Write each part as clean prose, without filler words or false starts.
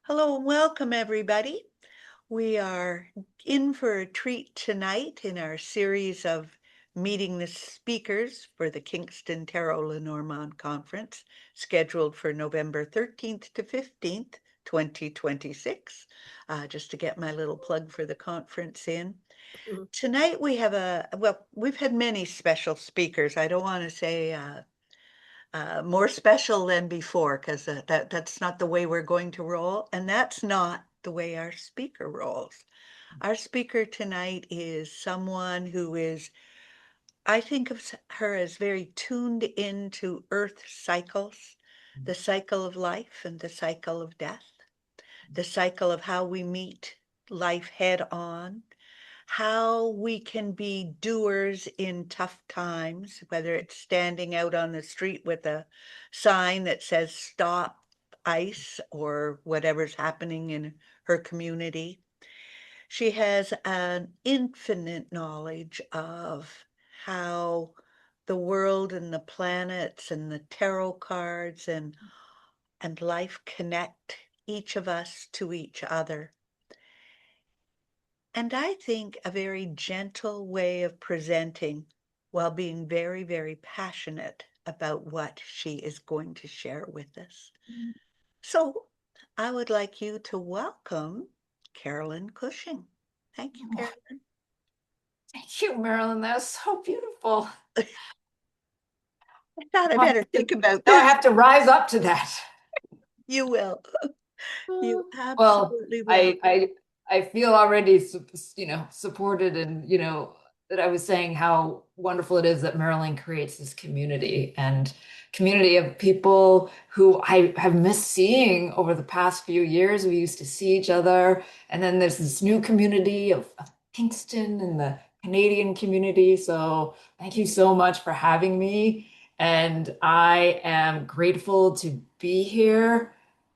Hello and welcome, everybody. We are in for a treat tonight in our series of meeting the speakers for the Kingston Tarot Lenormand Conference, scheduled for November 13th to 15th, 2026. Just to get my little plug for the conference in. Mhm. Tonight we have we've had many special speakers. I don't want to say more special than before because that's not the way we're going to roll, and that's not the way our speaker rolls. Our speaker tonight is someone who is, I think of her as very tuned into earth cycles, the cycle of life and the cycle of death, the cycle of how we meet life head on, how we can be doers in tough times, whether it's standing out on the street with a sign that says stop ICE or whatever's happening in her community. She has an infinite knowledge of how the world and the planets and the tarot cards and life connect each of us to each other. And I think a very gentle way of presenting while being very, very passionate about what she is going to share with us. So I would like you to welcome Carolyn Cushing. Thank you, Oh, Carolyn. thank you, Marilyn. That was so beautiful. I thought I Now I better have to, think about now I this. have to rise up to that. You will. You Well, absolutely will. I feel already, supported, and that I was saying how wonderful it is that Marilyn creates this community of people who I have missed seeing over the past few years. We used to see each other, and then there's this new community of Kingston and the Canadian community. So thank you so much for having me. And I am grateful to be here.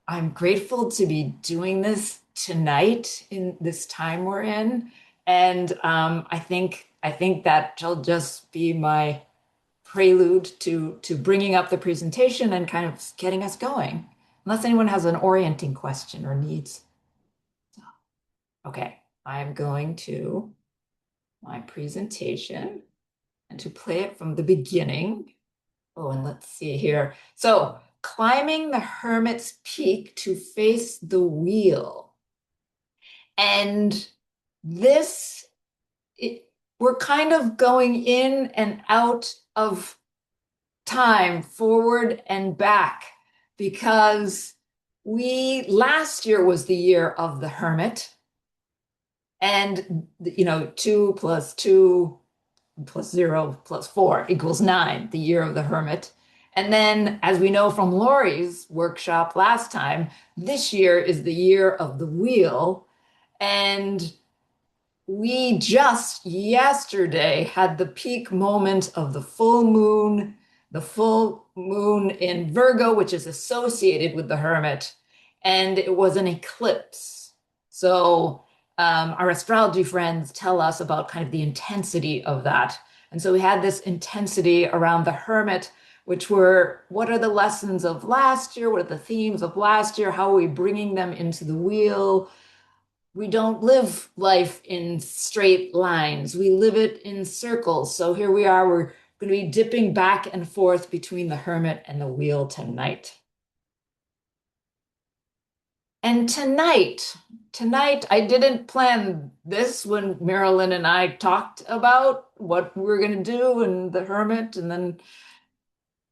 I'm grateful to be doing this tonight in this time we're in. And I think that shall just be my prelude to bringing up the presentation and kind of getting us going. Unless anyone has an orienting question or needs. Okay, I'm going to my presentation and to play it from the beginning. Oh, and let's see here. So, climbing the Hermit's Peak to face the wheel. And this, we're kind of going in and out of time, forward and back, because last year was the year of the Hermit. And, 2 plus 2 plus 0 plus 4 equals 9, the year of the Hermit. And then, as we know from Lori's workshop last time, this year is the year of the wheel. And we just yesterday had the peak moment of the full moon in Virgo, which is associated with the Hermit, and it was an eclipse. So, our astrology friends tell us about kind of the intensity of that. And so we had this intensity around the Hermit, which were what are the lessons of last year? What are the themes of last year? How are we bringing them into the wheel? We don't live life in straight lines. We live it in circles. So here we are. We're going to be dipping back and forth between the Hermit and the wheel tonight. And tonight, I didn't plan this when Marilyn and I talked about what we were going to do and the Hermit, and then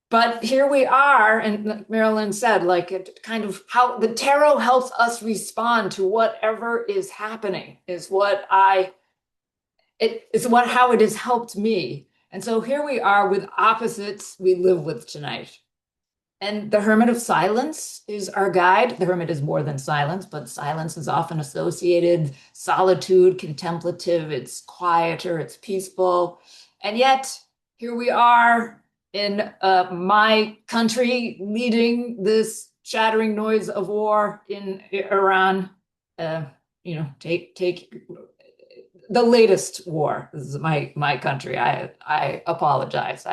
but here we are, and like Marilyn said, like it kind of how the tarot helps us respond to whatever is happening is what I it is what how it has helped me. And so here we are with opposites we live with tonight. And the Hermit of Silence is our guide. The Hermit is more than silence, but silence is often associated solitude, contemplative, it's quieter, it's peaceful. And yet, here we are in my country leading this shattering noise of war in Iran. Take the latest war. This is my country. I apologize.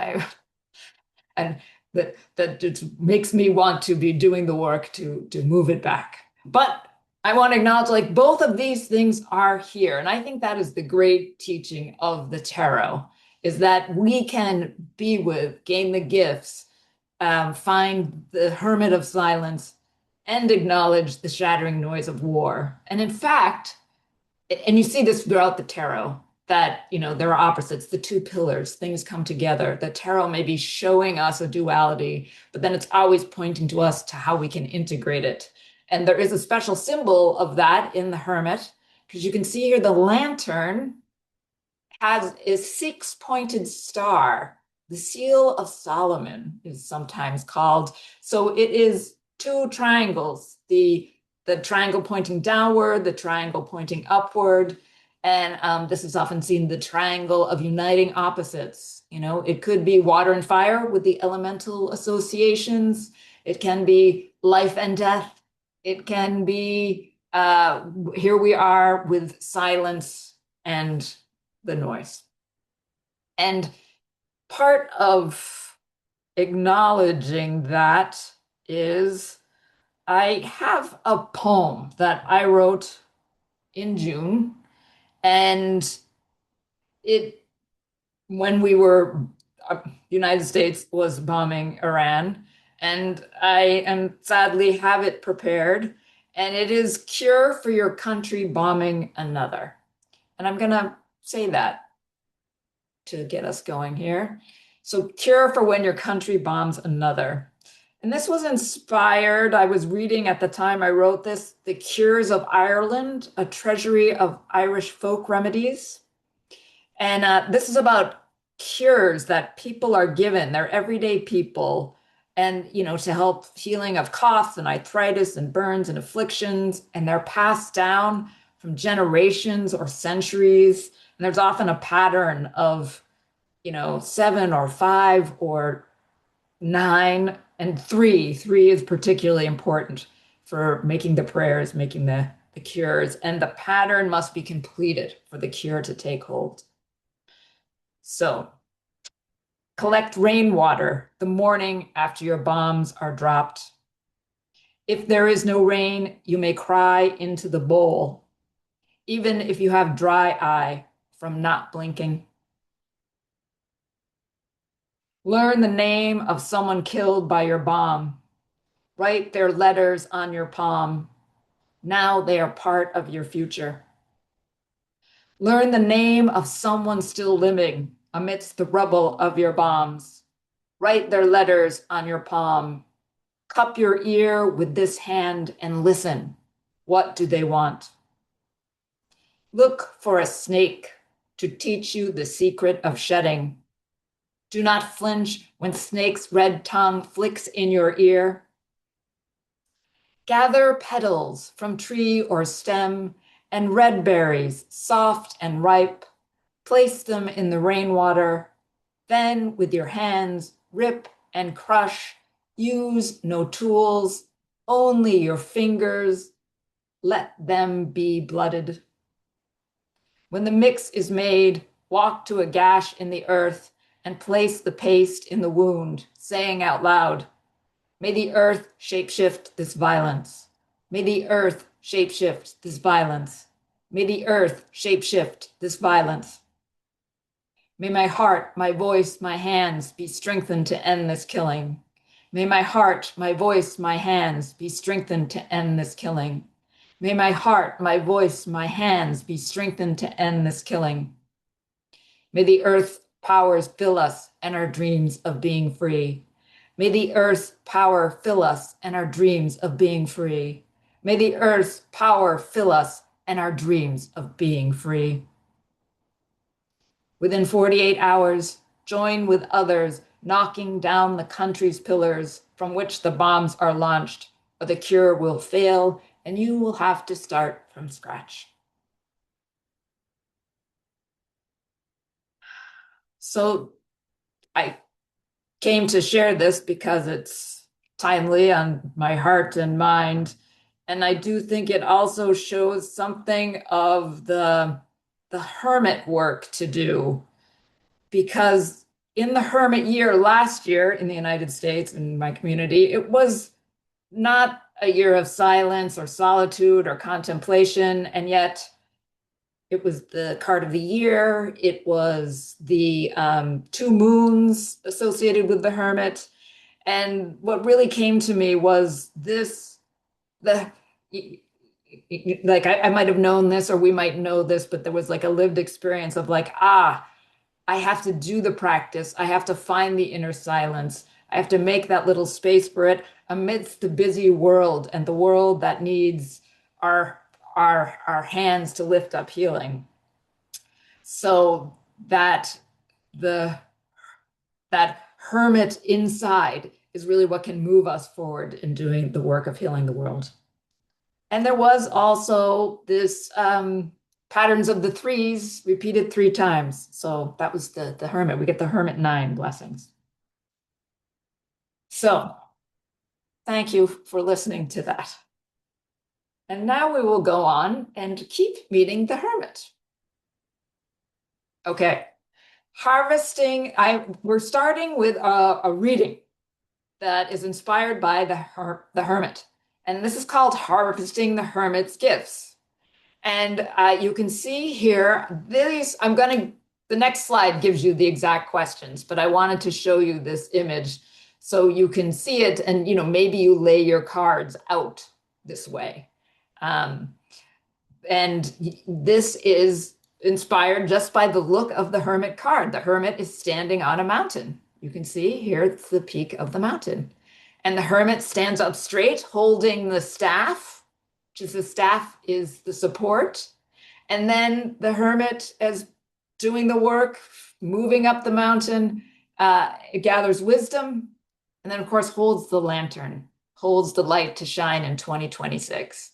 And that just makes me want to be doing the work to move it back. But I want to acknowledge like both of these things are here. And I think that is the great teaching of the tarot is that we can be with, gain the gifts, find the hermit of silence, and acknowledge the shattering noise of war. And in fact, and you see this throughout the tarot that there are opposites, the two pillars, things come together. The tarot may be showing us a duality, but then it's always pointing to us to how we can integrate it. And there is a special symbol of that in the Hermit, because you can see here the lantern has a six-pointed star. The seal of Solomon is sometimes called. So it is two triangles, the triangle pointing downward, the triangle pointing upward. And this is often seen the triangle of uniting opposites. It could be water and fire with the elemental associations. It can be life and death. It can be here we are with silence and the noise. And part of acknowledging that is I have a poem that I wrote in June, and it when we were United States was bombing Iran, and I am sadly have it prepared, and it is cure for your country bombing another. And I'm gonna say that to get us going here. So, cure for when your country bombs another. And this was inspired. I was reading at the time I wrote this, The Cures of Ireland, a treasury of Irish folk remedies. And this is about cures that people are given, they're everyday people, and to help healing of coughs and arthritis and burns and afflictions, and they're passed down from generations or centuries. And there's often a pattern of, 7 or 5 or 9 and 3. 3 is particularly important for making the prayers, making the cures, and the pattern must be completed for the cure to take hold. So, collect rainwater the morning after your bombs are dropped. If there is no rain, you may cry into the bowl, even if you have dry eye from not blinking. Learn the name of someone killed by your bomb. Write their letters on your palm. Now they are part of your future. Learn the name of someone still living amidst the rubble of your bombs. Write their letters on your palm. Cup your ear with this hand and listen. What do they want? Look for a snake to teach you the secret of shedding. Do not flinch when snake's red tongue flicks in your ear. Gather petals from tree or stem and red berries, soft and ripe. Place them in the rainwater. Then, with your hands, rip and crush. Use no tools, only your fingers. Let them be blooded. When the mix is made, walk to a gash in the earth and place the paste in the wound, saying out loud, may the earth shapeshift this violence. May the earth shapeshift this violence. May the earth shapeshift this violence. May my heart, my voice, my hands be strengthened to end this killing. May my heart, my voice, my hands be strengthened to end this killing. May my heart, my voice, my hands be strengthened to end this killing. May the earth's powers fill us and our dreams of being free. May the earth's power fill us and our dreams of being free. May the earth's power fill us and our dreams of being free. Within 48 hours, join with others knocking down the country's pillars from which the bombs are launched, or the cure will fail and you will have to start from scratch. So I came to share this because it's timely on my heart and mind. And I do think it also shows something of the hermit work to do, because in the hermit year last year in the United States, in my community, it was not a year of silence or solitude or contemplation, and yet it was the card of the year. It was the two moons associated with the Hermit. And what really came to me was this, the like I might have known this or we might know this, but there was like a lived experience of like, I have to do the practice. I have to find the inner silence. I have to make that little space for it amidst the busy world and the world that needs our our hands to lift up healing. So that the that hermit inside is really what can move us forward in doing the work of healing the world. And there was also this patterns of the threes repeated 3 times. So that was the hermit. We get the hermit 9 blessings. So thank you for listening to that. And now we will go on and keep meeting the hermit. Okay. Harvesting, we're starting with a reading that is inspired by the hermit. And this is called Harvesting the Hermit's Gifts. And you can see here, the next slide gives you the exact questions, but I wanted to show you this image so you can see it and, maybe you lay your cards out this way. And this is inspired just by the look of the hermit card. The hermit is standing on a mountain. You can see here, it's the peak of the mountain. And the hermit stands up straight, holding the staff, which is the staff is the support. And then the hermit is doing the work, moving up the mountain, it gathers wisdom, and then, of course, holds the lantern, holds the light to shine in 2026.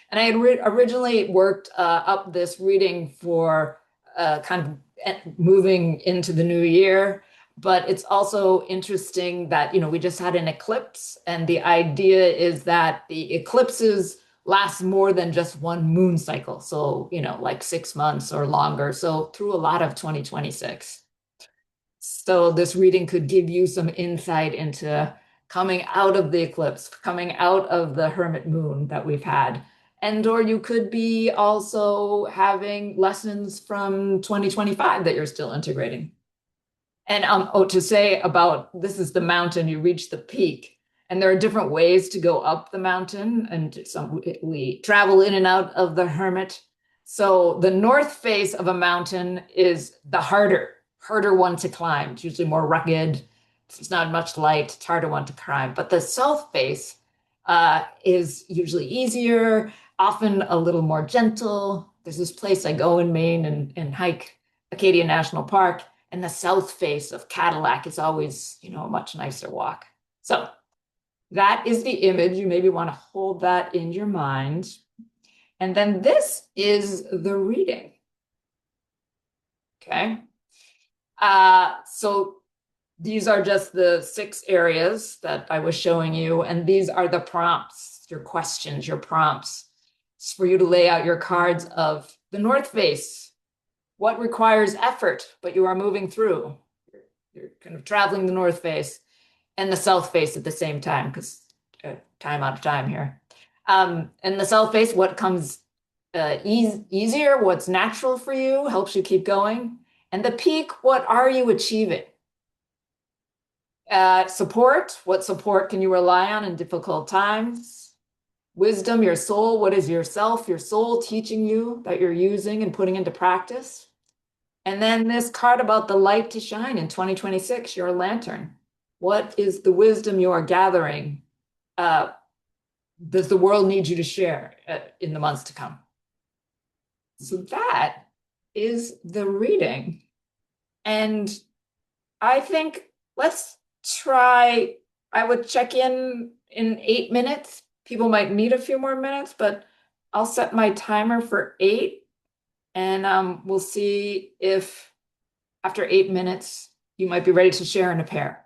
And I had originally worked up this reading for kind of moving into the new year. But it's also interesting that, we just had an eclipse. And the idea is that the eclipses last more than just one moon cycle. So, like 6 months or longer. So through a lot of 2026. So this reading could give you some insight into coming out of the eclipse, coming out of the hermit moon that we've had. And or you could be also having lessons from 2025 that you're still integrating. And to say about this is the mountain, you reach the peak. And there are different ways to go up the mountain. And we travel in and out of the hermit. So the north face of a mountain is the harder one to climb. It's usually more rugged. It's not much light. It's harder one to climb. But the south face is usually easier, often a little more gentle. There's this place I go in Maine and hike Acadia National Park. And the south face of Cadillac is always, a much nicer walk. So that is the image. You maybe want to hold that in your mind. And then this is the reading. Okay. So these are just the 6 areas that I was showing you. And these are the prompts, your questions, your prompts. It's for you to lay out your cards of the north face. What requires effort, but you are moving through? You're kind of traveling the north face and the south face at the same time, because time out of time here. And the south face, what comes easier, what's natural for you, helps you keep going. And the peak, what are you achieving? Support, what support can you rely on in difficult times? Wisdom, your soul, what is yourself, your soul teaching you that you're using and putting into practice? And then this card about the light to shine in 2026, your lantern. What is the wisdom you are gathering? Does the world need you to share in the months to come? So that is the reading. And I think let's try, I would check in 8 minutes. People might need a few more minutes, but I'll set my timer for 8. And we'll see if after 8 minutes, you might be ready to share in a pair.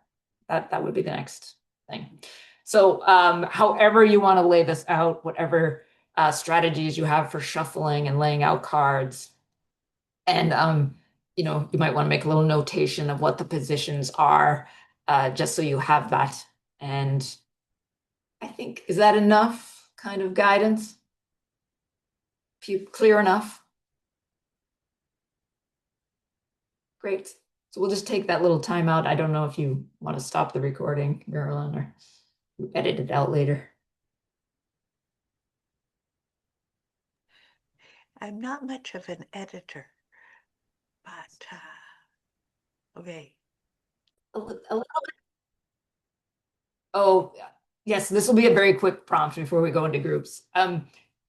That would be the next thing. So however you want to lay this out, whatever strategies you have for shuffling and laying out cards. And, you might want to make a little notation of what the positions are, just so you have that. And I think, is that enough kind of guidance? Clear enough? Great. So we'll just take that little time out. I don't know if you want to stop the recording, Marilyn, or edit it out later. I'm not much of an editor, but okay. A little. Oh, yes, this will be a very quick prompt before we go into groups.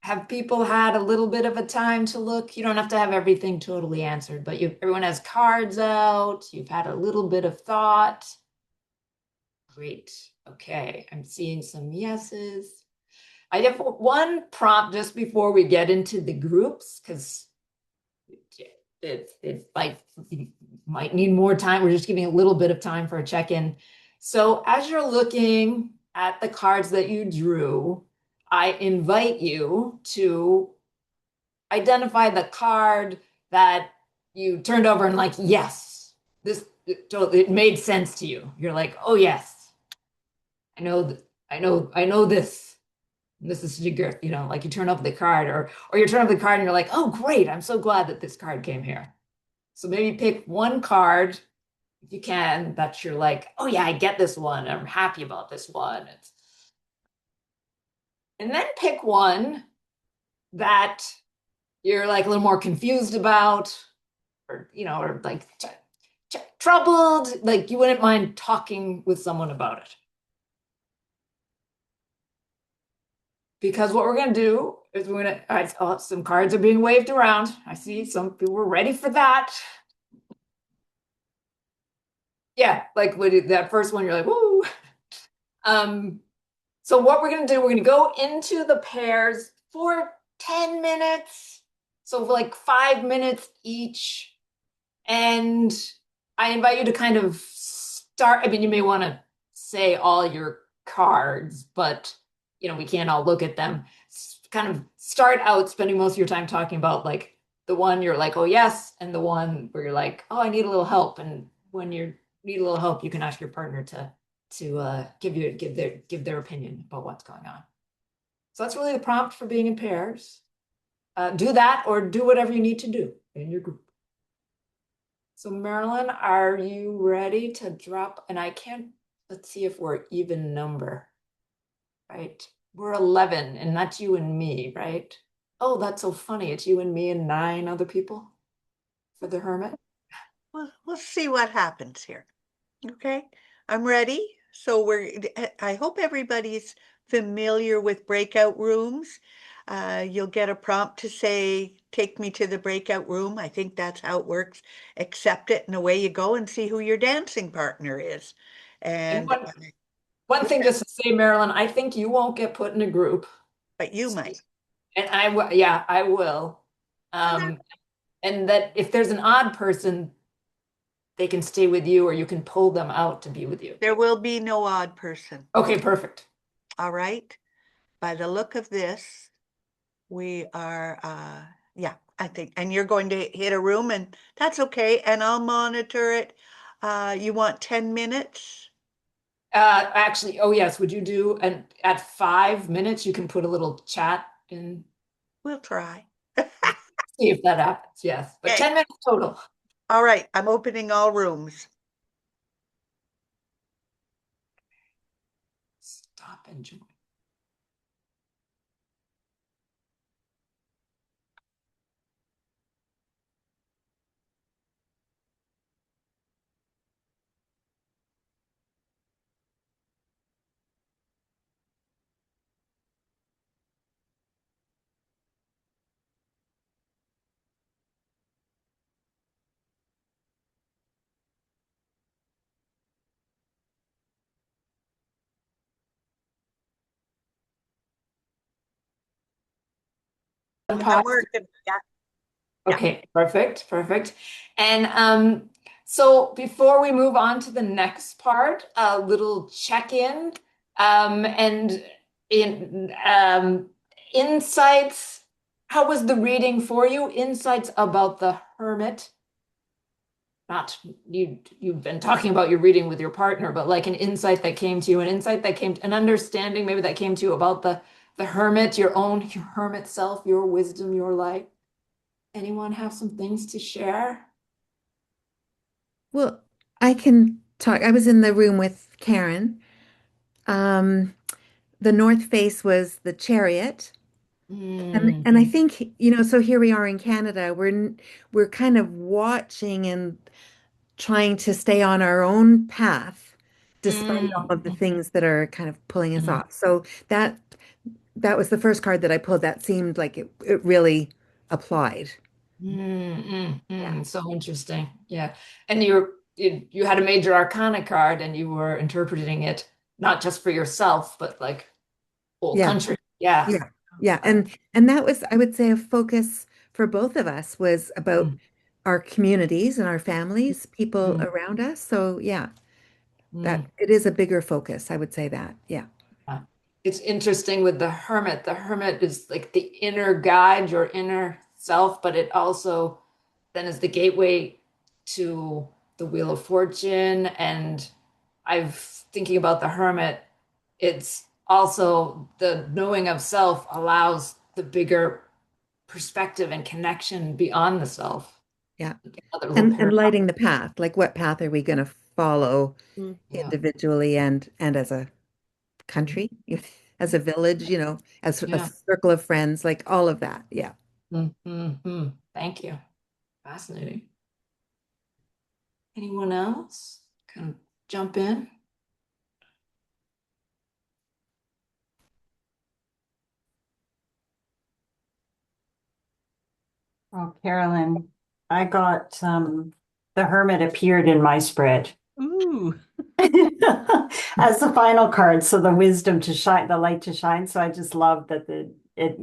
Have people had a little bit of a time to look? You don't have to have everything totally answered, but everyone has cards out. You've had a little bit of thought. Great. Okay, I'm seeing some yeses. I have one prompt just before we get into the groups, because it like you might need more time. We're just giving a little bit of time for a check-in. So as you're looking at the cards that you drew, I invite you to identify the card that you turned over and like, yes, it made sense to you. You're like, oh yes, I know this. This is your, like you turn over the card, or you turn over the card and you're like, oh great, I'm so glad that this card came here. So maybe pick one card if you can that you're like, oh yeah, I get this one. I'm happy about this one. And then pick one that you're like a little more confused about, or like troubled, like you wouldn't mind talking with someone about it. Because what we're going to do is we're going to, oh, some cards are being waved around. I see some people were ready for that. Yeah, like with that first one, you're like, woo. So what we're going to do, we're going to go into the pairs for 10 minutes. So for like 5 minutes each. And I invite you to kind of start. I mean, you may want to say all your cards, but we can't all look at them. Kind of start out spending most of your time talking about like the one you're like, oh yes, and the one where you're like, oh, I need a little help. And when you need a little help, you can ask your partner to give their opinion about what's going on. So that's really the prompt for being in pairs. Do that or do whatever you need to do in your group. So Marilyn, are you ready to drop? And let's see if we're even number, right? We're 11 and that's you and me, right? Oh, that's so funny. It's you and me and 9 other people for the Hermit. We'll see what happens here. Okay, I'm ready. So I hope everybody's familiar with breakout rooms. You'll get a prompt to say, take me to the breakout room. I think that's how it works. Accept it and away you go and see who your dancing partner is. And And one thing just to say, Marilyn, I think you won't get put in a group. but you might. And I will, yeah, I will. Okay. And that if there's an odd person, they can stay with you or you can pull them out to be with you. There will be no odd person. Okay, perfect. All right. By the look of this, we are, yeah, I think, and you're going to hit a room and that's okay. And I'll monitor it. You want 10 minutes? Actually, oh yes, would you do, and at 5 minutes, you can put a little chat in, We'll try. see if that happens. Yes, but Okay. 10 minutes total. All right. I'm opening all rooms. Stop and join. I'm working. Yeah. Yeah. Okay, perfect, perfect. And so before we move on to the next part, a little check-in and in insights. How was the reading for you? Insights about the Hermit. not you've been talking about your reading with your partner, but like an insight that came to you, an insight that came, an understanding maybe that came to you about the hermit, your hermit self, your wisdom, your light. Anyone have some things to share? Well, I can talk. I was in the room with Karen. Um, the North Face was the Chariot. And I Mm, think, so here we are in Canada. We're kind of watching and trying to stay on our own path despite all of the mm, things that are kind of pulling us mm, off. So that was the first card that I pulled that seemed like it really applied. Yeah. So interesting. Yeah. And you had a major arcana card and you were interpreting it not just for yourself, but like whole Yeah. country. Yeah. Yeah. Yeah. Uh, And that was, I would say, a focus for both of us was about mm, our communities and our families, people mm, around us. So yeah, that mm. it is a bigger focus. I would say that. Yeah. Yeah. It's interesting with the hermit. The hermit is like the inner guide, your inner self, but it also then is the gateway to the Wheel of Fortune. And I've thinking about the hermit, it's also the knowing of self allows the bigger perspective and connection beyond the self. Yeah. Another little And paradox. lighting the path, like what path are we going to follow Yeah. individually and as a country, as a village, as a Yeah. circle of friends, like all of that. Yeah. Thank you. Fascinating. Anyone else? Kind of jump in. Oh, Carolyn, I got the Hermit appeared in my spread Ooh. as the final card. So the wisdom to shine, the light to shine. So I just love that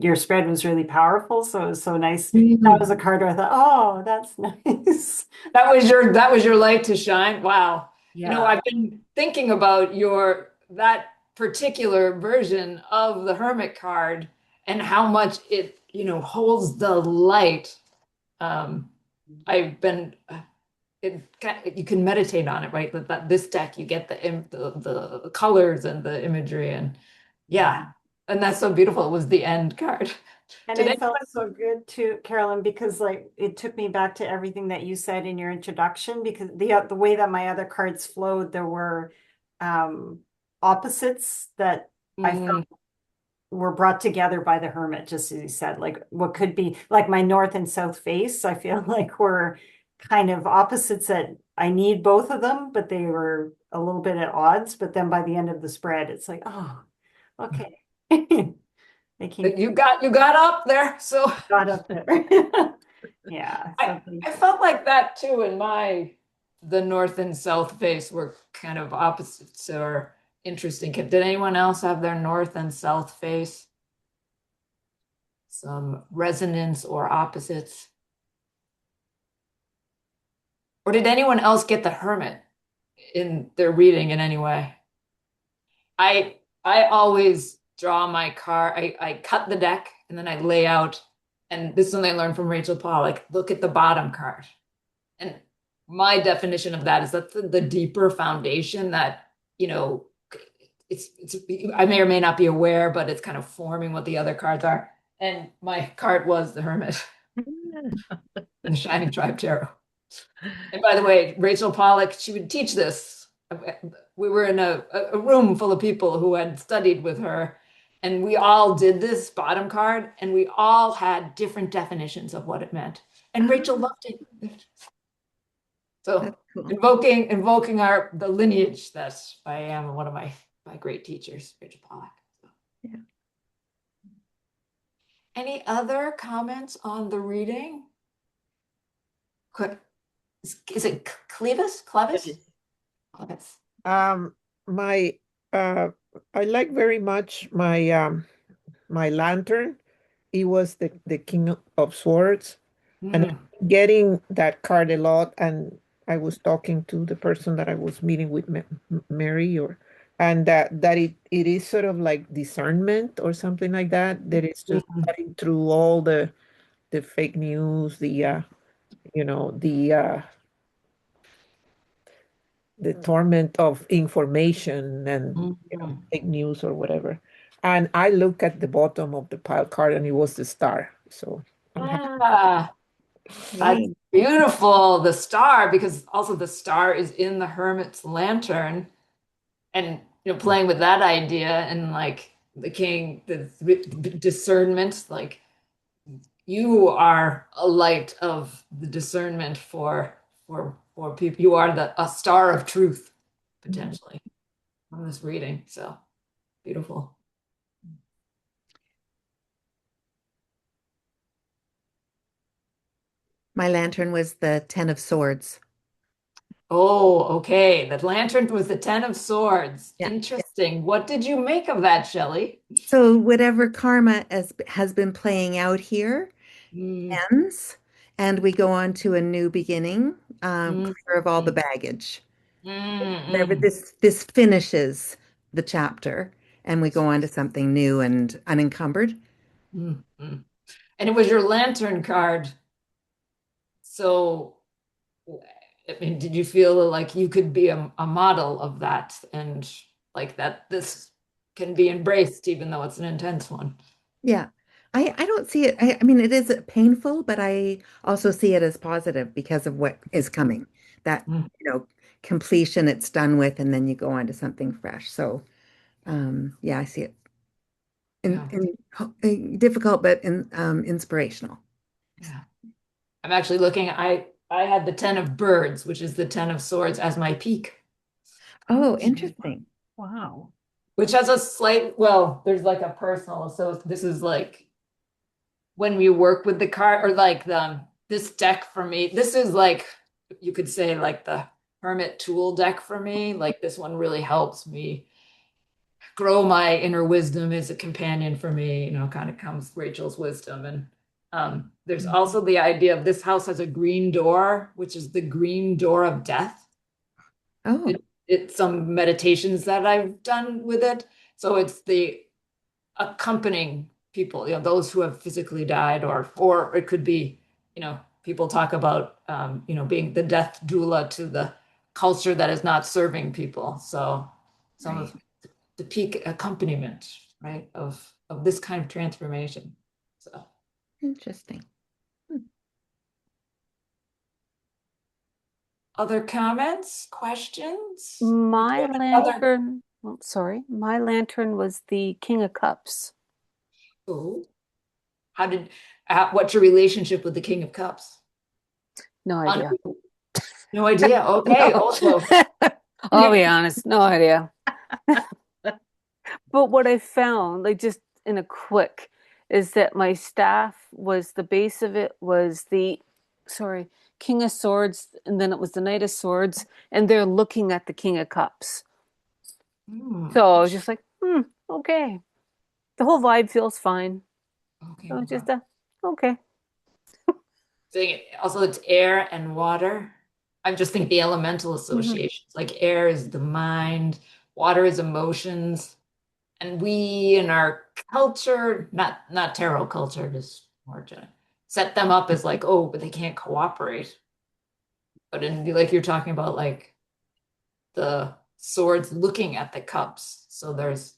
your spread was really powerful. So it was so nice. That was a card where I thought, oh, that's nice. That was your light to shine. Wow. Yeah. I've been thinking about your that particular version of the Hermit card and how much it, holds the light. Um, I've been you can meditate on it, right? That this deck you get the colors and the imagery and Yeah. yeah, and that's so beautiful. It was the end card. And Did it anyone? felt so good too, Carolyn, because like it took me back to everything that you said in your introduction, because the way that my other cards flowed, there were um opposites that I Mm, felt were brought together by the hermit, just as you said, like what could be like my north and south face. I feel like were kind of opposites that I need both of them, but they were a little bit at odds. But then by the end of the spread, it's like, oh, okay. They came you got up there, so. got up there. Yeah, I so thank I you. felt like that too in the north and south face were kind of opposites or interesting. Did anyone else have their north and south face? Some resonance or opposites? Or did anyone else get the hermit in their reading in any way? I always draw my card. I cut the deck and then I lay out, and this is something I learned from Rachel Pollack. Look at the bottom card. And my definition of that is that the deeper foundation that, you know, it's I may or may not be aware, but it's kind of forming what the other cards are. And my card was the Hermit, the Shining Tribe Tarot. And by the way, Rachel Pollack, she would teach this. We were in a room full of people who had studied with her, and we all did this bottom card, and we all had different definitions of what it meant. And Rachel loved it. So That's cool. invoking the lineage that I am one of my great teachers, Rachel Pollack. So. Yeah. Any other comments on the reading? Quick, is it Clevis? Clevis? Clevis. Um, my I like very much my lantern. He was the King of Swords, and Mm, I'm getting that card a lot. And I was talking to the person that I was meeting with, Mary, and that it is sort of like discernment or something like that. That it's just mm, cutting through all the fake news, the the torment of information and Mhm. fake news or whatever. And I look at the bottom of the pile card and it was the star. So I'm happy. Ah, that's beautiful. The star, because also the star is in the hermit's lantern, and playing with that idea and like the king, the discernment, like you are a light of the discernment for people. You are a star of truth potentially from this reading. So beautiful. My lantern was the Ten of Swords. Oh, okay. The lantern with the Ten of Swords. Yeah. Interesting. What did you make of that, Shelley? So whatever karma has been playing out here Mm, ends, and we go on to a new beginning, mm, clear of all the mm, baggage. Whatever mm, this finishes the chapter, and we go on to something new and unencumbered. mm. And it was your lantern card. So, I mean, did you feel like you could be a model of that and like that this can be embraced even though it's an intense one? Yeah. I don't see it. I mean, it is painful, but I also see it as positive because of what is coming. That, Mm, completion, it's done with, and then you go on to something fresh. So, yeah, I see it yeah, difficult, but inspirational. yeah. I'm actually looking, I had the Ten of Birds, which is the Ten of Swords as my peak. Oh, interesting. Wow. Which has a slight, well, there's like a personal, so this is like when we work with the card or like this deck for me, this is like you could say like the hermit tool deck for me. Like this one really helps me grow my inner wisdom, as a companion for me, kind of comes Rachel's wisdom. And there's also the idea of this house has a green door, which is the green door of death. Oh, It's some meditations that I've done with it. So it's the accompanying people, those who have physically died, or it could be, people talk about, being the death doula to the culture that is not serving people. So some right. of the peak accompaniment, right, of this kind of transformation. So Interesting. other comments, questions? My Other, lantern, oh, sorry, my lantern was the King of Cups. oh, how did, what's your relationship with the King of Cups? No idea. No idea. Okay. No. Also, I'll be honest, no idea. But what I found, like just in a quick, is that my staff was the base of it was the, sorry, King of Swords, and then it was the Knight of Swords, and they're looking at the King of Cups. So I was just like, okay. The whole vibe feels fine. okay. So it's just okay. Also, it's air and water. I'm just thinking the elemental associations. Like air is the mind, water is emotions, and we in our culture, not tarot culture, just more to set them up as like, oh, but they can't cooperate. But like you're talking about, like the swords looking at the cups, so there's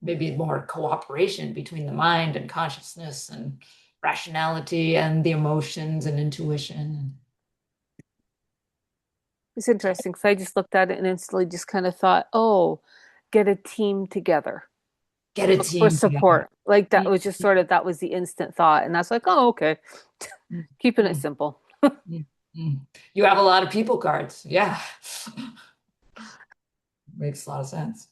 maybe more cooperation between the mind and consciousness and rationality and the emotions and intuition. It's interesting because I just looked at it and instantly just kind of thought, oh, get a team together Get a for team together. support. Like that was just sort of, that was the instant thought. And that's like, oh, okay. Keeping it simple. You have a lot of people cards. Yeah. Makes a lot of sense.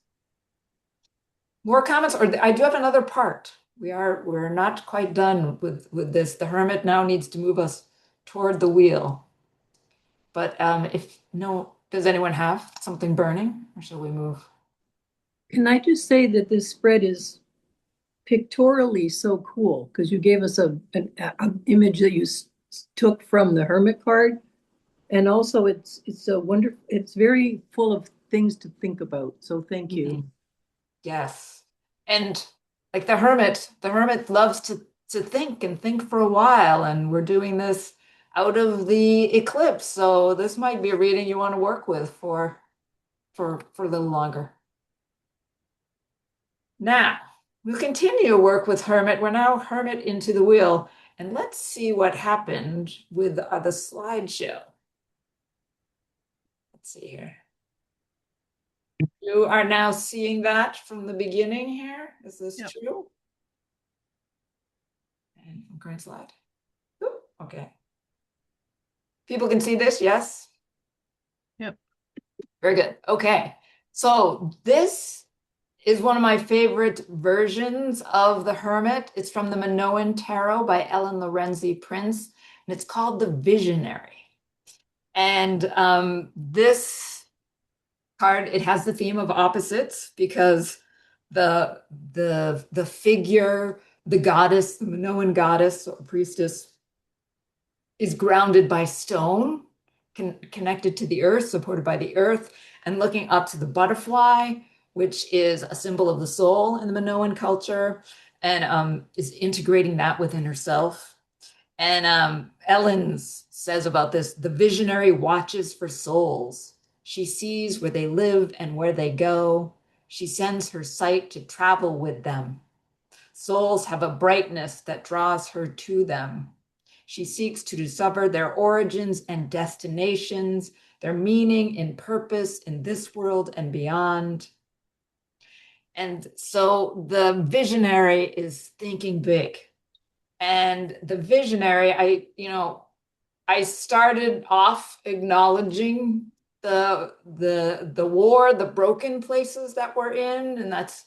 More comments, or I do have another part. We're not quite done with this. The hermit now needs to move us toward the wheel. But if no, does anyone have something burning, or shall we move? Can I just say that this spread is pictorially so cool because you gave us an image that you took from the Hermit card, and also it's a wonderful. It's very full of things to think about. So thank you. Yes, and like the hermit loves to think and think for a while, and we're doing this out of the eclipse. So this might be a reading you want to work with for a little longer. Now, we'll continue to work with Hermit. We're now Hermit into the wheel. And let's see what happened with the slideshow. Let's see here. You are now seeing that from the beginning here. Is this Yep. true? And current slide. Ooh, okay. People can see this, yes? Yep. Very good. Okay. So this is one of my favorite versions of the Hermit. It's from the Minoan Tarot by Ellen Lorenzi Prince, and it's called The Visionary. And this card, it has the theme of opposites because the figure, the goddess, the Minoan goddess or priestess, is grounded by stone, connected to the earth, supported by the earth, and looking up to the butterfly, which is a symbol of the soul in the Minoan culture, and is integrating that within herself. And Ellen says about this, the visionary watches for souls. She sees where they live and where they go. She sends her sight to travel with them. Souls have a brightness that draws her to them. She seeks to discover their origins and destinations, their meaning and purpose in this world and beyond. And so the visionary is thinking big. And the visionary, I started off acknowledging the war, the broken places that we're in, and it's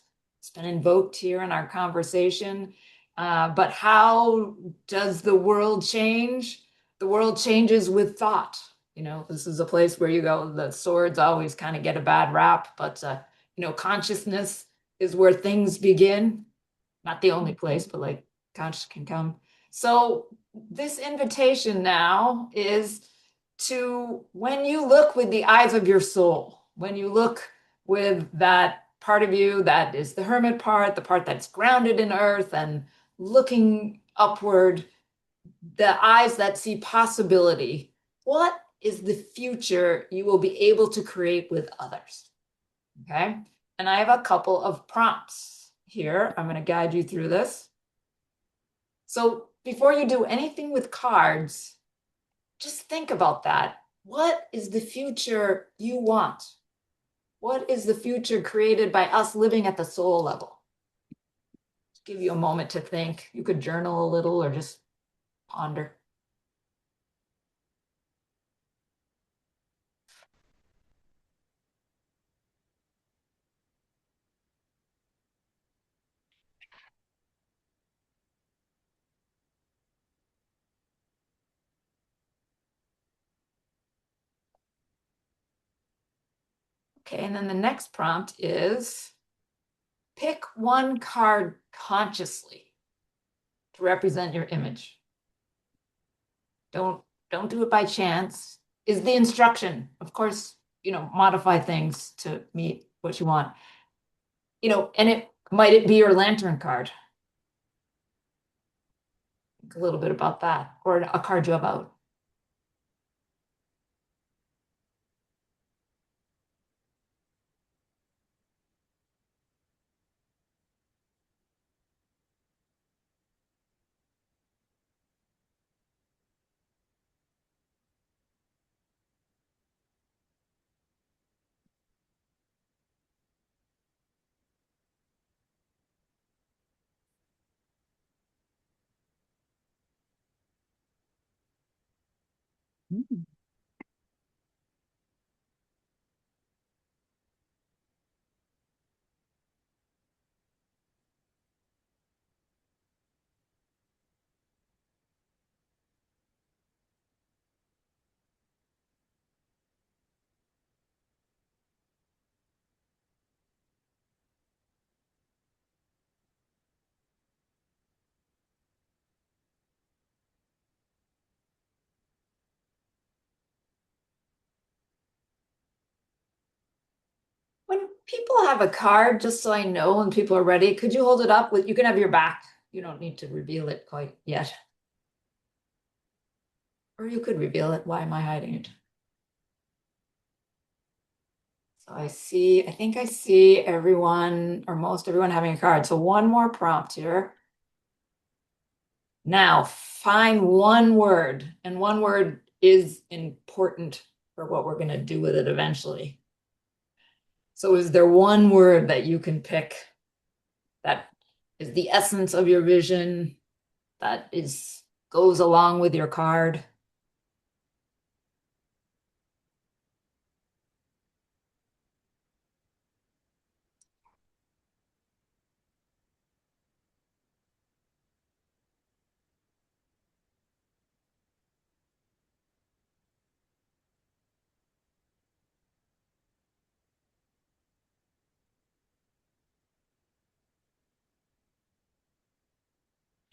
been invoked here in our conversation. But how does the world change? The world changes with thought. This is a place where you go, the swords always kind of get a bad rap, but consciousness is where things begin. Not the only place, but like conscious can come. So this invitation now is to, when you look with the eyes of your soul, when you look with that part of you that is the hermit part, the part that's grounded in earth and looking upward, the eyes that see possibility, what is the future you will be able to create with others? Okay. And I have a couple of prompts here. I'm going to guide you through this. So before you do anything with cards, just think about that. What is the future you want? What is the future created by us living at the soul level? Just give you a moment to think. You could journal a little or just ponder. Okay, and then the next prompt is pick one card consciously to represent your image. Don't do it by chance. Is the instruction. Of course, modify things to meet what you want. And might it be your lantern card? Think a little bit about that, or a card you have out. When people have a card, just so I know when people are ready, could you hold it up you can have your back. You don't need to reveal it quite yet. Or you could reveal it. Why am I hiding it? So I think I see everyone or most everyone having a card. So one more prompt here. Now find one word, and one word is important for what we're going to do with it eventually. So is there one word that you can pick that is the essence of your vision, that goes along with your card?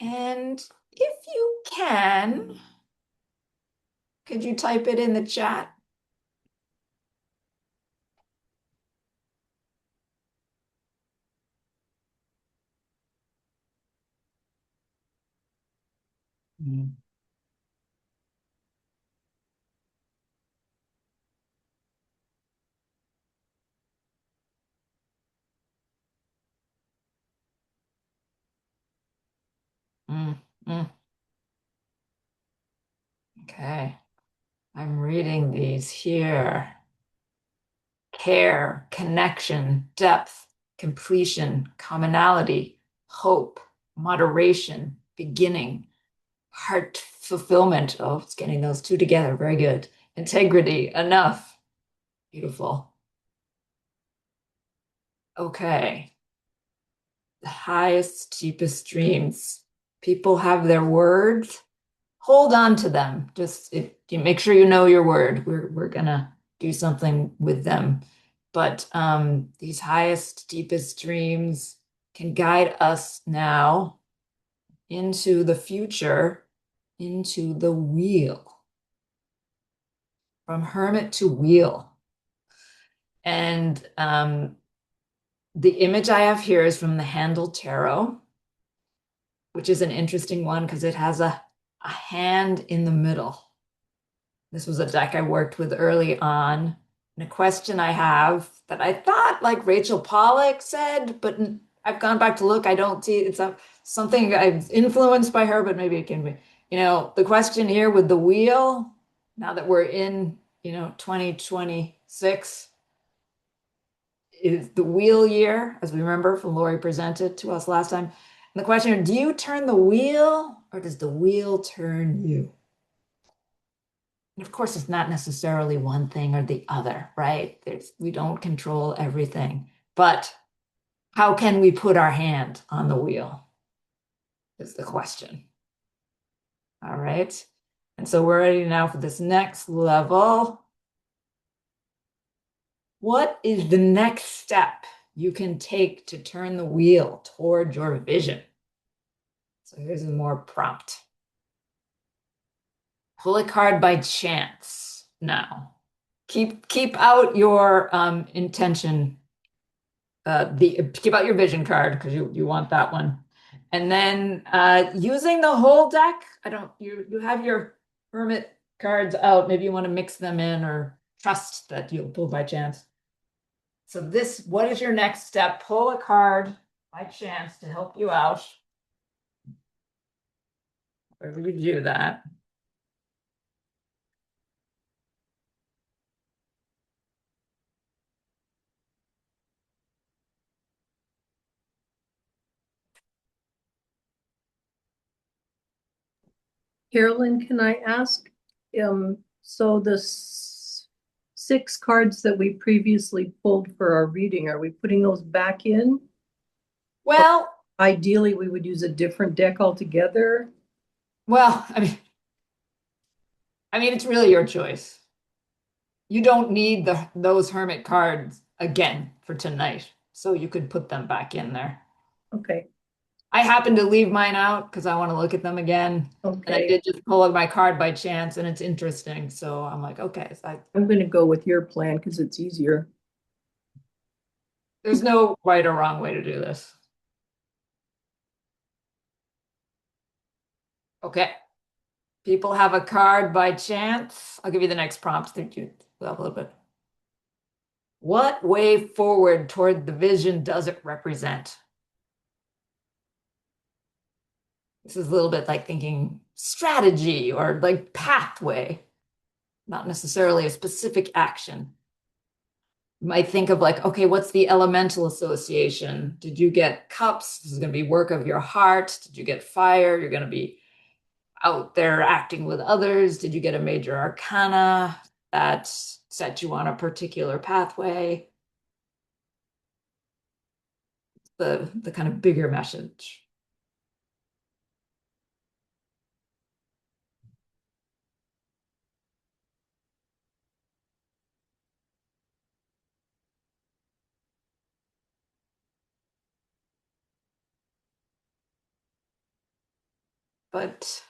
And if you can, could you type it in the chat? Mm. Mm, mm. Okay, I'm reading these here. Care, connection, depth, completion, commonality, hope, moderation, beginning, heart fulfillment. Oh, it's getting those two together. Very good. Integrity, enough. Beautiful. Okay. The highest, deepest dreams. People have their words. Hold on to them. Just you make sure you know your word. We're gonna do something with them. But these highest, deepest dreams can guide us now into the future, into the wheel. From hermit to wheel. And the image I have here is from the Handel Tarot, which is an interesting one because it has a hand in the middle. This was a deck I worked with early on. And a question I have that I thought like Rachel Pollack said, but I've gone back to look. I don't see it's something I've influenced by her, but maybe it can be. The question here with the wheel, now that we're in, 2026, is the wheel year, as we remember from Lori presented to us last time. And the question, do you turn the wheel or does the wheel turn you? And of course, it's not necessarily one thing or the other, right? We don't control everything. But how can we put our hand on the wheel is the question. All right. And so we're ready now for this next level. What is the next step you can take to turn the wheel toward your vision? So here's a more prompt. Pull a card by chance now. Keep out your intention. Keep out your vision card because you want that one. And then using the whole deck, you have your hermit cards out. Maybe you want to mix them in or trust that you'll pull by chance. So what is your next step? Pull a card by chance to help you out. Wherever you do that. Carolyn, can I ask, so the 6 cards that we previously pulled for our reading, are we putting those back in? Well, Ideally, we would use a different deck altogether. well, I mean, it's really your choice. You don't need those hermit cards again for tonight, so you could put them back in there. Okay. I happen to leave mine out because I want to look at them again. And I Okay. did just pull my card by chance and it's interesting. So I'm like, okay. I'm going to go with your plan because it's easier. There's no right or wrong way to do this. Okay. People have a card by chance. I'll give you the next prompt. Think you have a little bit. What way forward toward the vision does it represent? This is a little bit like thinking strategy or like pathway, not necessarily a specific action. You might think of like, okay, what's the elemental association? Did you get cups? This is going to be work of your heart. Did you get fire? You're going to be out there acting with others. Did you get a major arcana that set you on a particular pathway? The kind of bigger message. But,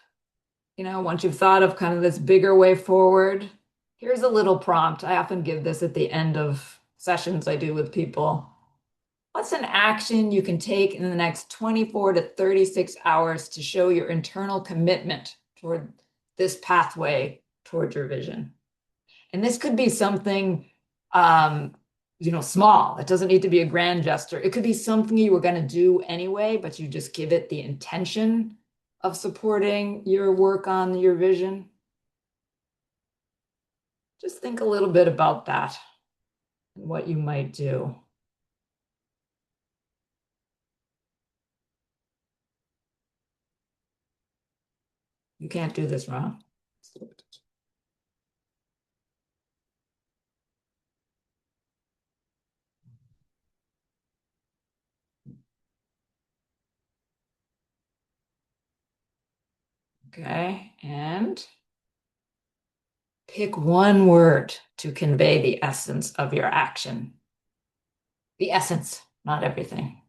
once you've thought of kind of this bigger way forward, here's a little prompt. I often give this at the end of sessions I do with people. What's an action you can take in the next 24 to 36 hours to show your internal commitment toward this pathway toward your vision? And this could be something, small. It doesn't need to be a grand gesture. It could be something you were going to do anyway, but you just give it the intention of supporting your work on your vision. Just think a little bit about that and what you might do. You can't do this wrong. Okay, and pick one word to convey the essence of your action. The essence, not everything.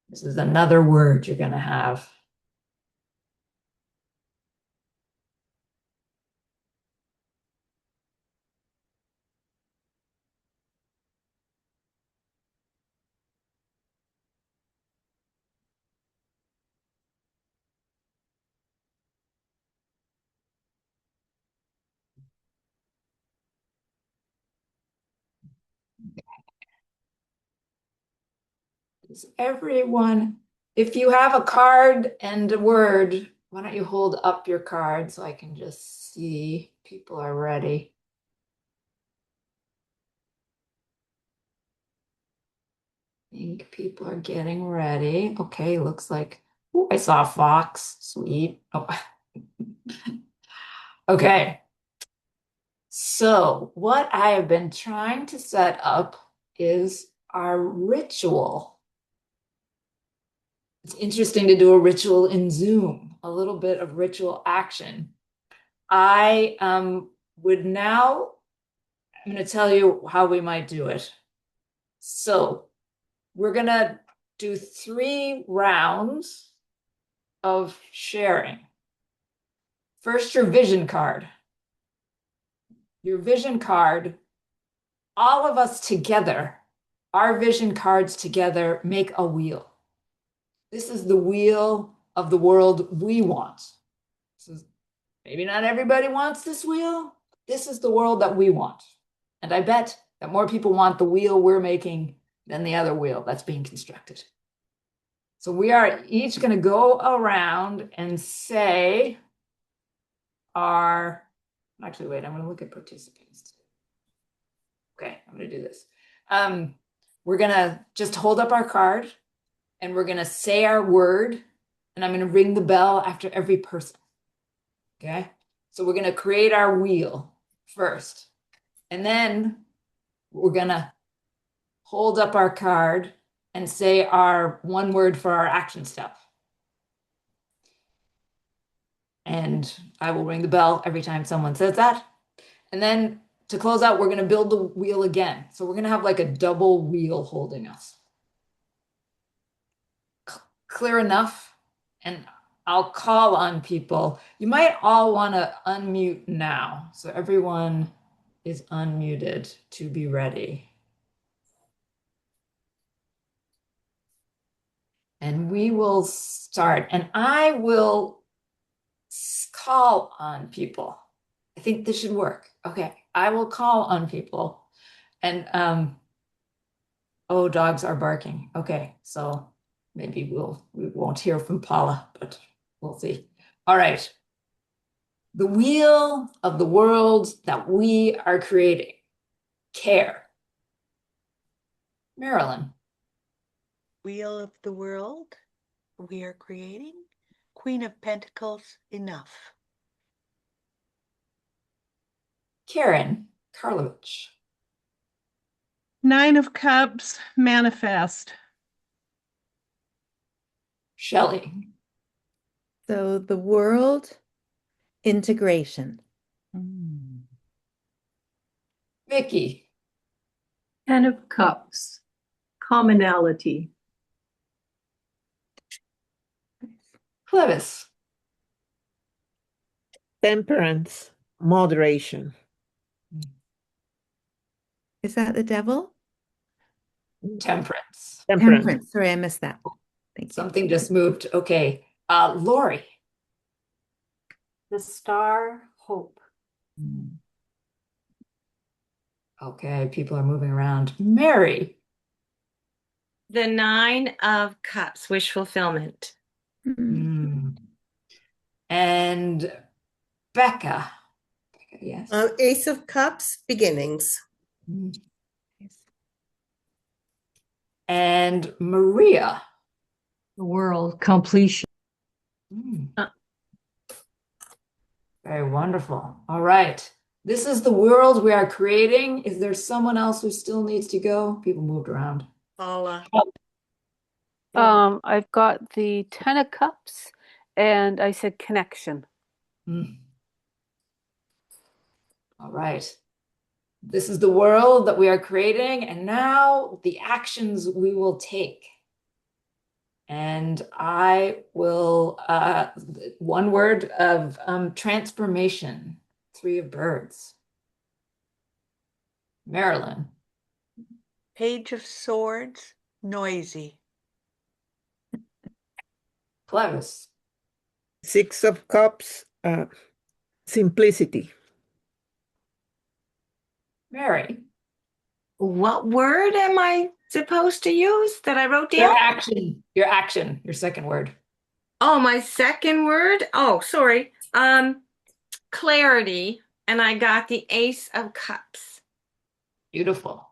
This is another word you're going to have. Does everyone, if you have a card and a word, why don't you hold up your card so I can just see people are ready. I think people are getting ready. Okay, looks like, oh, I saw a fox. Sweet. Oh. Okay. So what I have been trying to set up is our ritual. It's interesting to do a ritual in Zoom, a little bit of ritual action. I would now, I'm going to tell you how we might do it. So we're going to do 3 rounds of sharing. First, your vision card. Your vision card, all of us together, our vision cards together make a wheel. This is the wheel of the world we want. So maybe not everybody wants this wheel. This is the world that we want. And I bet that more people want the wheel we're making than the other wheel that's being constructed. So we are each going to go around and say actually, wait, I'm going to look at participants. Okay, I'm going to do this. We're going to just hold up our card and we're going to say our word, and I'm going to ring the bell after every person. Okay, so we're going to create our wheel first, and then we're going to hold up our card and say our one word for our action step. And I will ring the bell every time someone says that. And then to close out, we're going to build the wheel again. So we're going to have like a double wheel holding us. Clear enough? And I'll call on people. You might all want to unmute now. So everyone is unmuted to be ready. And we will start. And I will call on people. I think this should work. Okay, I will call on people. And oh, dogs are barking. Okay, so maybe we won't hear from Paula, but we'll see. All right. The wheel of the world that we are creating. Care. Marilyn. Wheel of the world we are creating. Queen of Pentacles, enough. Karen Karlovich. Nine of Cups, manifest. Shelley. So the world, integration. Vicky. Ten of Cups, commonality. Clevis. Temperance, moderation. Is that the devil? Temperance. Temperance. Sorry, I missed that. Thank you. Something just moved. Okay. Lori. The star, hope. Okay, people are moving around. Mary. The Nine of Cups, wish fulfillment. And Becca. Yes. Ace of Cups, beginnings. And Maria. The world, completion. Very wonderful. All right. This is the world we are creating. Is there someone else who still needs to go? People moved around. Paula. I've got the Ten of Cups, and I said connection. All right. This is the world that we are creating, and now the actions we will take. And I will, one word of transformation, Three of Birds. Marilyn. Page of Swords, noisy. Clevis. Six of Cups, simplicity. Mary. What word am I supposed to use that I wrote Your down? action, your second word. Oh, my second word? Oh, sorry. Clarity. And I got the Ace of Cups. Beautiful.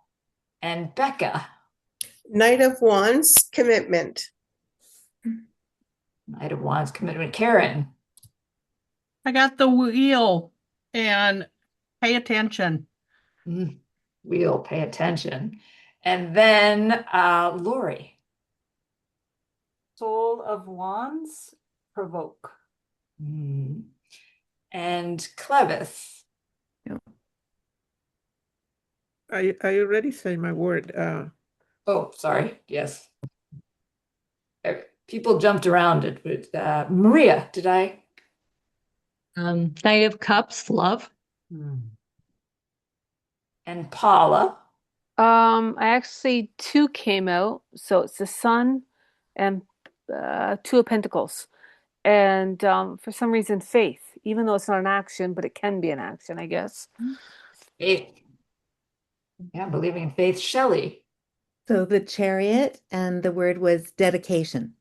And Becca. Knight of Wands, commitment. Knight of Wands, commitment. Karen. I got the wheel and pay attention. Wheel, pay attention. And then Lori. Soul of Wands, provoke. And Clevis. I already say my word. Oh, sorry. Yes. People jumped around it, but Maria, did I? Knight of Cups, love. And Paula. I actually two came out, so it's the Sun and Two of Pentacles, and for some reason faith, even though it's not an action, but it can be an action, I guess. Faith. Yeah, believing in faith. Shelley. So the Chariot, and the word was dedication.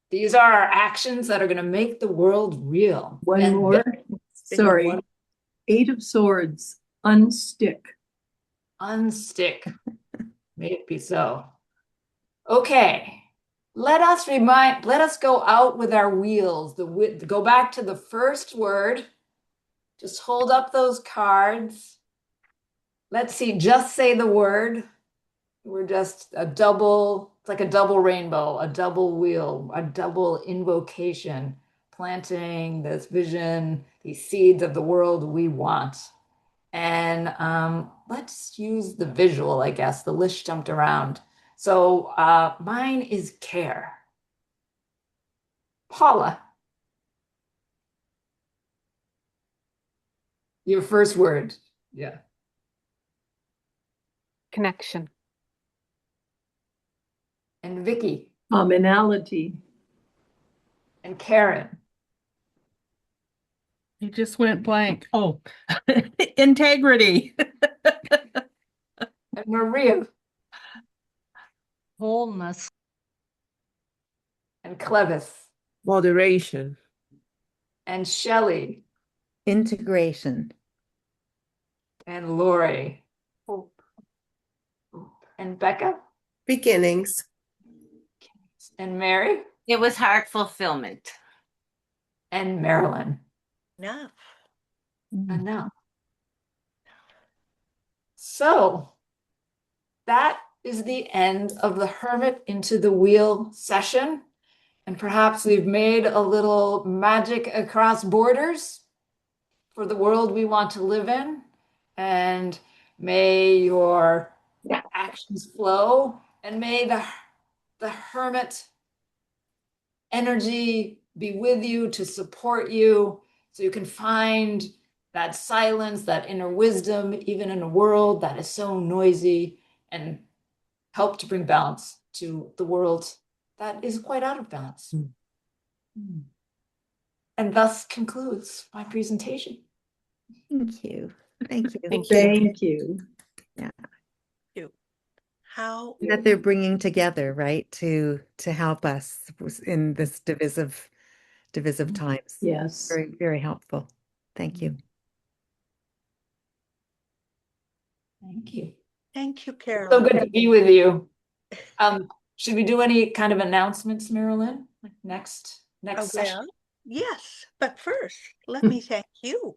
These are our actions that are going to make the world real. One more. Sorry. Eight of Swords, unstick. Unstick. May it be so. Okay. Let us go out with our wheels. Go back to the first word. Just hold up those cards. Let's see, just say the word. We're just it's like a double rainbow, a double wheel, a double invocation, planting this vision, these seeds of the world we want. And let's use the visual, I guess. The list jumped around. So mine is care. Paula. Your first word. Yeah. Connection. And Vicky. Commonality. And Karen. You just went blank. Oh, integrity. And Maria. Wholeness. And Clevis. Moderation. And Shelley. Integration. And Lori. Hope. And Becca. Beginnings. And Mary. It was heart fulfillment. And Marilyn. Enough. Enough. So that is the end of the Hermit into the Wheel session. And perhaps we've made a little magic across borders for the world we want to live in. And may your actions flow, and may the Hermit energy be with you to support you so you can find that silence, that inner wisdom, even in a world that is so noisy, and help to bring balance to the world that is quite out of balance. And thus concludes my presentation. Thank you. Thank you. Thank you. Thank you. How That they're bringing together, right, to help us in this divisive times. Yes. Very, very helpful. Thank you. Thank you. Thank you, So Carolyn. good to be with you. Should we do any kind of announcements, Marilyn? Like next Oh, session? well, yes, but first, let me thank you.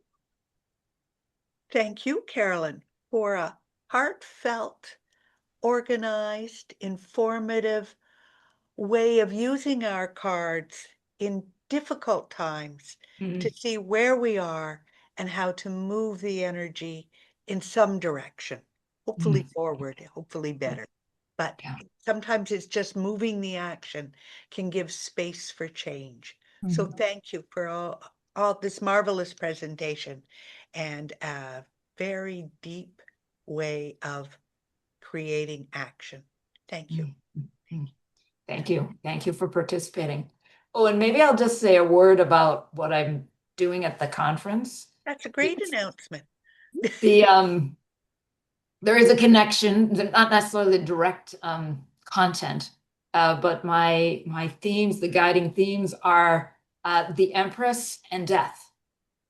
Thank you, Carolyn, for a heartfelt, organized, informative way of using our cards in difficult times to see where we are and how to move the energy in some direction, hopefully forward, hopefully better. But Yeah. sometimes it's just moving the action can give space for change. So thank you for all this marvelous presentation and a very deep way of creating action. Thank you. Thank you. Thank you for participating. Oh, and maybe I'll just say a word about what I'm doing at the conference. That's a great announcement. There is a connection, not necessarily direct content, but my themes, the guiding themes are the Empress and death,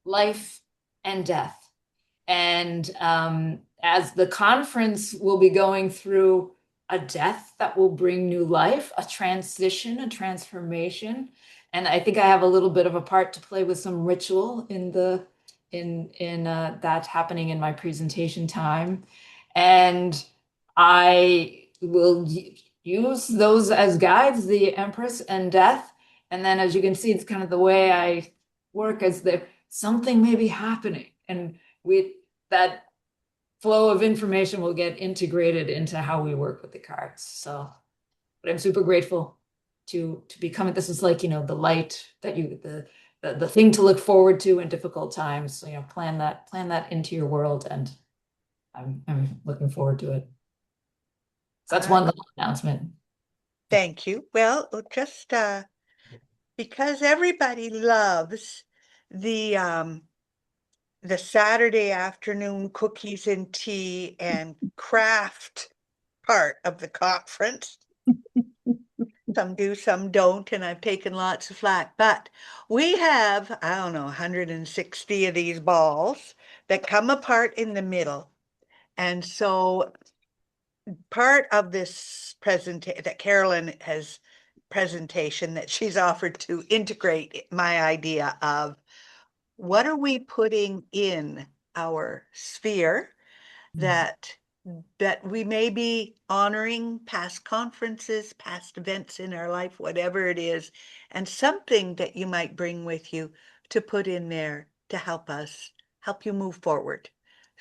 life and death. And as the conference will be going through a death that will bring new life, a transition, a transformation. And I think I have a little bit of a part to play with some ritual in that happening in my presentation time. And I will use those as guides, the Empress and death. And then as you can see, it's kind of the way I work, as that something may be happening. And that flow of information will get integrated into how we work with the cards. So, but I'm super grateful to be coming. This is like, the light that the thing to look forward to in difficult times. So, plan that into your world, and I'm looking forward to it. So that's one little announcement. Thank you. Well, just because everybody loves the Saturday afternoon cookies and tea and craft part of the conference. Some do, some don't, and I've taken lots of flack. But we have, I don't know, 160 of these balls that come apart in the middle. And so part of this presentation that Carolyn has presentation that she's offered to integrate my idea of what are we putting in our sphere that we may be honoring past conferences, past events in our life, whatever it is, and something that you might bring with you to put in there to help you move forward.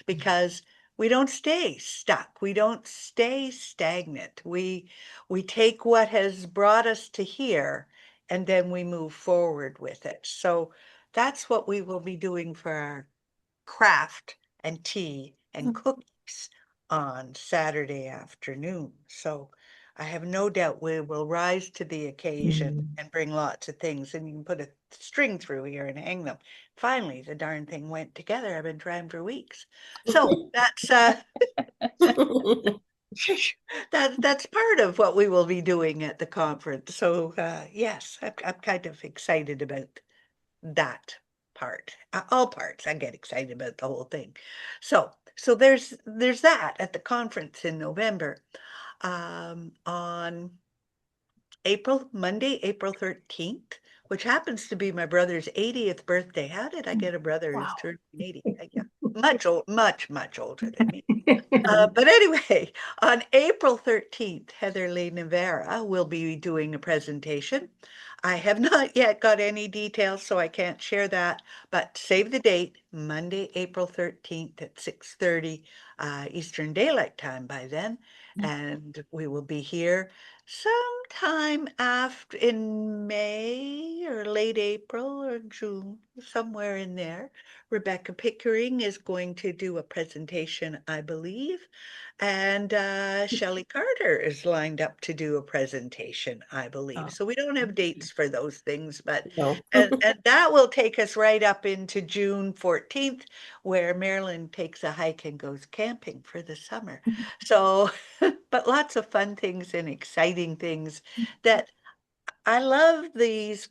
Because we don't stay stuck. We don't stay stagnant. We take what has brought us to here and then we move forward with it. So that's what we will be doing for our craft and tea and cookies on Saturday afternoon. So I have no doubt we will rise to the occasion and bring lots of things, and you can put a string through here and hang them. Finally, the darn thing went together. I've been trying for weeks. So that's that's part of what we will be doing at the conference. So yes, I'm kind of excited about that part. All parts. I get excited about the whole thing. So there's that at the conference in November. On Monday, April 13th, which happens to be my brother's 80th birthday. How did I get a brother who's Wow. turning 80? Yeah, much older than me. But anyway, on April 13th, Heather Lee Navera will be doing a presentation. I have not yet got any details, so I can't share that, but save the date, Monday, April 13th at 6:30 Eastern Daylight Time by then. And we will be here sometime after in May or late April or June, somewhere in there. Rebecca Pickering is going to do a presentation, I believe, and Shelley Carter is lined up to do a presentation, I believe. Oh. So we don't have dates for those things, but No. and that will take us right up into June 14th, where Marilyn takes a hike and goes camping for the summer. So, but lots of fun things and exciting things that I love these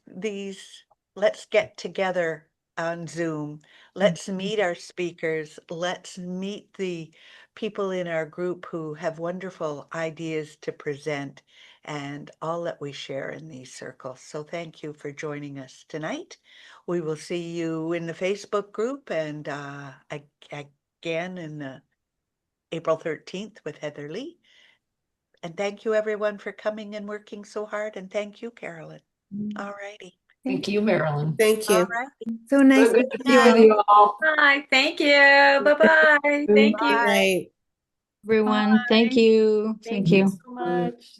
let's get together on Zoom. Let's meet our speakers. Let's meet the people in our group who have wonderful ideas to present and all that we share in these circles. So thank you for joining us tonight. We will see you in the Facebook group and again in the April 13th with Heather Lee. And thank you everyone for coming and working so hard. And thank you, Carolyn. All righty. Thank you, Marilyn. Thank All you. right. So nice So good to to be with see you. you all. Bye. Thank you. Bye-bye. Thank you. Good night. Everyone, thank you. Thank Thank you you. so much.